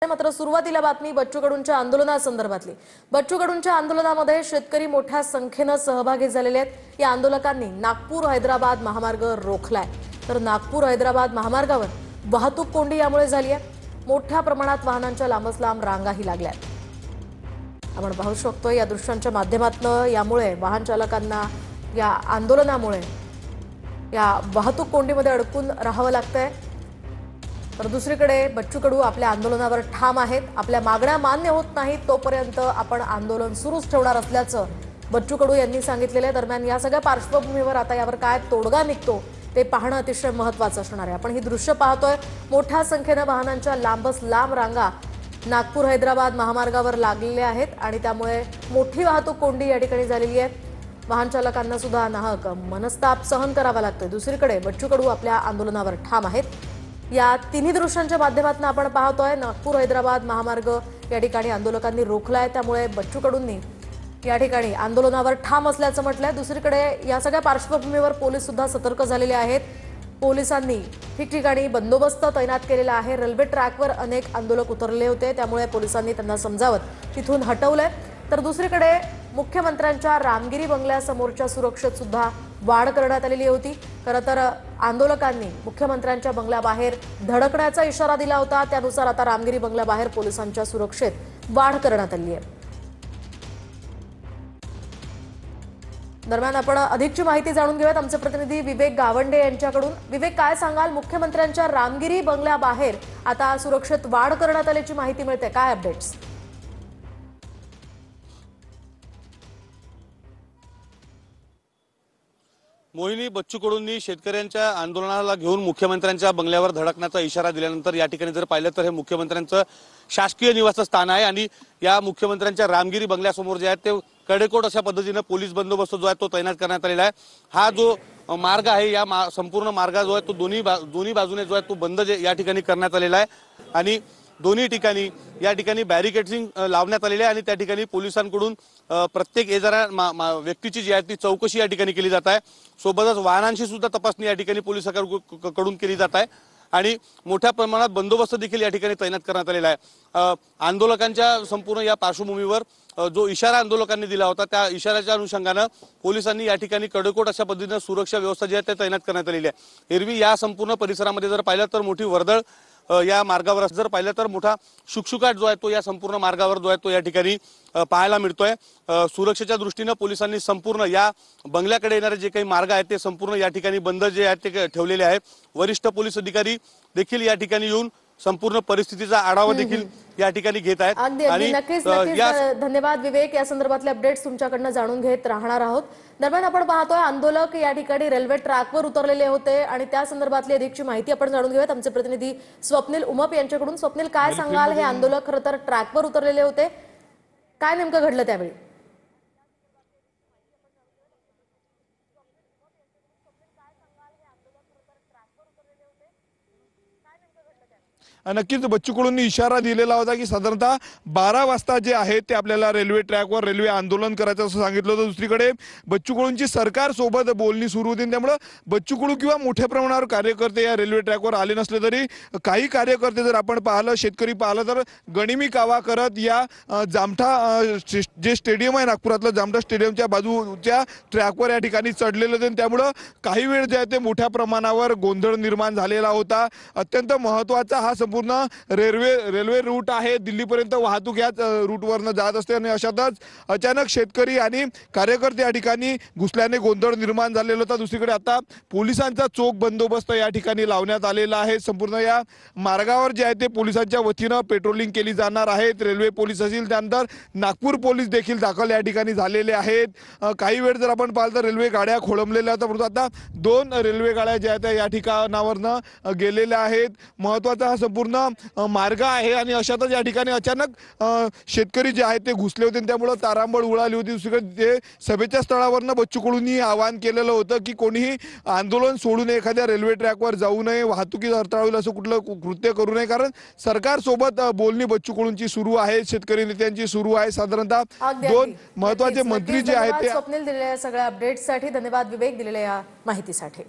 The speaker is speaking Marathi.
मात्र सुरुवातीला बातमी बच्चू कडूंच्या आंदोलनासंदर्भातली। बच्चू कडूंच्या आंदोलनामध्ये शेतकरी मोठ्या संख्येने सहभागी झालेले आहेत। या आंदोलकांनी नागपूर हैदराबाद महामार्ग रोखलाय, तर नागपूर हैदराबाद महामार्गावर वाहतूक कोंडी यामुळे झाली आहे। मोठ्या प्रमाणात वाहनांच्या लांबच लांब रांगाही लागल्या आहेत। आपण पाहू शकतो या दृश्यांच्या माध्यमातून यामुळे वाहन चालकांना या आंदोलनामुळे या वाहतूक कोंडीमध्ये अडकून राहावं लागतंय। तर दुसरीकडे बच्चू कडू आपल्या आंदोलनावर ठाम आहेत। आपल्या मागण्या मान्य होत नाहीत तोपर्यंत आपण आंदोलन सुरूच ठेवणार असल्याचं बच्चू कडू यांनी सांगितलेलं आहे। दरम्यान या सगळ्या पार्श्वभूमीवर आता यावर काय तोडगा निघतो ते पाहणं अतिशय महत्त्वाचं असणार आहे। आपण ही दृश्य पाहतोय, मोठ्या संख्येने वाहनांच्या लांबच लांब रांगा नागपूर हैदराबाद महामार्गावर लागलेल्या आहेत आणि त्यामुळे मोठी वाहतूक कोंडी या ठिकाणी झालेली आहे। वाहन चालकांना सुद्धा नाहक मनस्ताप सहन करावा लागतोय। दुसरीकडे बच्चू कडू आपल्या आंदोलनावर ठाम आहेत। या तिन्ही दृश्यांच्या माध्यमातून आपण पाहतोय नागपूर हैदराबाद महामार्ग या ठिकाणी आंदोलकांनी रोखलाय, त्यामुळे बच्चू कडूंनी या ठिकाणी आंदोलनावर ठाम असल्याचं म्हटलंय। दुसरीकडे या सगळ्या पार्श्वभूमीवर पोलीस सुद्धा सतर्क झालेले आहेत। पोलिसांनी ठिकठिकाणी बंदोबस्त तैनात केलेला आहे। रेल्वे ट्रॅकवर अनेक आंदोलक उतरले होते, त्यामुळे पोलिसांनी त्यांना समजावत तिथून हटवलंय। तर दुसरीकडे मुख्यमंत्र्यांच्या रामगिरी बंगल्यासमोरच्या सुरक्षेत सुद्धा वाढ करण्यात आलेली होती। खरं तर आंदोलकांनी मुख्यमंत्र्यांच्या बंगल्याबाहेर धडकण्याचा इशारा दिला होता, त्यानुसार आता रामगिरी बंगल्याबाहेर पोलिसांच्या सुरक्षेत वाढ करण्यात आली आहे। दरम्यान आपण अधिकची माहिती जाणून घेऊयात आमचे प्रतिनिधी विवेक गावंडे यांच्याकडून। विवेक, काय सांगाल, मुख्यमंत्र्यांच्या रामगिरी बंगल्याबाहेर आता सुरक्षेत वाढ करण्यात आल्याची माहिती मिळते, काय अपडेट्स? मोहिनी, बच्चू कडूंनी शेतकऱ्यांच्या आंदोलनाला घेऊन मुख्यमंत्र्यांच्या बंगल्यावर धडकण्याचा इशारा दिल्यानंतर या ठिकाणी जर पाहिलं तर हे मुख्यमंत्र्यांचं शासकीय निवासस्थान आहे आणि या मुख्यमंत्र्यांच्या रामगिरी बंगल्यासमोर जे आहे ते कडेकोट अशा पद्धतीने पोलीस बंदोबस्त जो आहे तो तैनात करण्यात आलेला आहे। हा जो मार्ग आहे या संपूर्ण मार्ग जो आहे तो दोन्ही बाजूने जो आहे तो बंद या ठिकाणी करण्यात आलेला आहे आणि दोन्ही ठिकाणी या ठिकाणी बॅरिकेडिंग लावण्यात आलेले आहे आणि त्या ठिकाणी पोलिसांकडून प्रत्येक येणाऱ्या व्यक्तीची जी आहे ती चौकशी या ठिकाणी केली जात आहे। सोबतच वाहनांची सुद्धा तपासणी या ठिकाणी पोलिसांकडून केली जात आहे आणि मोठ्या प्रमाणात बंदोबस्त देखील या ठिकाणी तैनात करण्यात आलेला आहे। आंदोलकांच्या संपूर्ण या पार्श्वभूमीवर जो इशारा आंदोलकांनी दिला होता त्या इशाऱ्याच्या अनुषंगाने पोलिसांनी या ठिकाणी कडेकोट अशा पद्धतीने सुरक्षा व्यवस्था जी आहे ते तैनात करण्यात आलेली आहे। एरवी या संपूर्ण परिसरामध्ये जर पाहिलं तर मोठी वर्दळ या मार्गावर जर पाहिलं तर मोठा शुकशुकाट जो आहे तो या संपूर्ण मार्गावर जो आहे तो या ठिकाणी पाहायला मिळतोय। सुरक्षेच्या दृष्टीने पोलिसांनी संपूर्ण या बंगल्याकडे येणारे जे काही मार्ग आहेत ते संपूर्ण या ठिकाणी बंद जे आहेत ते ठेवलेले आहेत। वरिष्ठ पोलीस अधिकारी देखील या ठिकाणी येऊन संपूर्ण परिस्थितीचा आढावा देखील या ठिकाणी घेत आहेत। आणि नक्कीच धन्यवाद विवेक, या संदर्भातले अपडेट्स तुमच्याकडनं जाणून घेत राहणार आहोत। दरम्यान आपण पाहतोय आंदोलक या ठिकाणी रेल्वे ट्रॅकवर उतरलेले होते आणि त्या संदर्भातली अधिकची माहिती आपण जाणून घेऊयात आमचे प्रतिनिधी स्वप्नील उमप यांच्याकडून। स्वप्नील, काय सांगाल, हे आंदोलक खरं तर ट्रॅकवर उतरलेले होते, काय नेमकं घडलं त्यावेळी? नक्कीच बच्चू कडूंनी इशारा दिलेला होता की साधारणतः 12 वाजता जे आहे ते आपल्याला रेल्वे ट्रॅकवर रेल्वे आंदोलन करायचं असं सांगितलं होतं। दुसरीकडे बच्चू कडूंची सरकार सोबत बोलणी सुरू होती, त्यामुळे बच्चू कडू किंवा मोठ्या प्रमाणावर कार्यकर्ते या रेल्वे ट्रॅकवर आले नसले तरी काही कार्यकर्ते जर आपण पाहिलं, शेतकरी पाहिलं तर गणिमी कावा करत या जामठा जे स्टेडियम आहे नागपुरातलं जामठा स्टेडियमच्या बाजूच्या ट्रॅकवर या ठिकाणी चढलेले होते। त्यामुळे काही वेळ जे आहे ते मोठ्या प्रमाणावर गोंधळ निर्माण झालेला होता। अत्यंत महत्त्वाचा हा संपूर्ण रेल्वे रूट आहे, दिल्लीपर्यंत वाहतूक याच रूटवरनं जात असते आणि अशातच अचानक शेतकरी आणि कार्यकर्ते या ठिकाणी घुसल्याने गोंधळ निर्माण झालेला होता। दुसरीकडे आता पोलिसांचा चोख बंदोबस्त या ठिकाणी लावण्यात आलेला आहे। संपूर्ण या मार्गावर जे आहे ते पोलिसांच्या वतीनं पेट्रोलिंग केली जाणार आहे। रेल्वे पोलीस असतील, त्यानंतर नागपूर पोलीस देखील दाखल या ठिकाणी झालेले आहेत। काही वेळ जर आपण पाहिलं तर रेल्वे गाड्या खोळंबलेल्या होत्या, परंतु आता 2 रेल्वे गाड्या ज्या आहेत या ठिकाणावरनं गेलेल्या आहेत। महत्त्वाचा हा संपूर्ण मार्ग आहे आणि अशातच या ठिकाणी अचानक शेतकरी जे आहेत ते घुसले होते, त्यामुळे तारांबळ उडाली होती। दुसरीकडे जे सभेच्या स्थळावरनं बच्चू कडूंनी आवाहन केलेलं होतं की कोणीही आंदोलन सोडून एखाद्या रेल्वे ट्रॅकवर जाऊ नये, वाहतुकीत अडथळा होईल असं कुठलं कृत्य करू नये, कारण सरकारसोबत बोलणी बच्चू कडूंची सुरू आहे, शेतकरी नेत्यांची सुरू आहे। साधारणतः 2 महत्त्वाचे मंत्री जे आहेत ते स्वप्नील दिलेल्या सगळ्या अपडेट्ससाठी धन्यवाद विवेक, दिलेल्या या माहितीसाठी।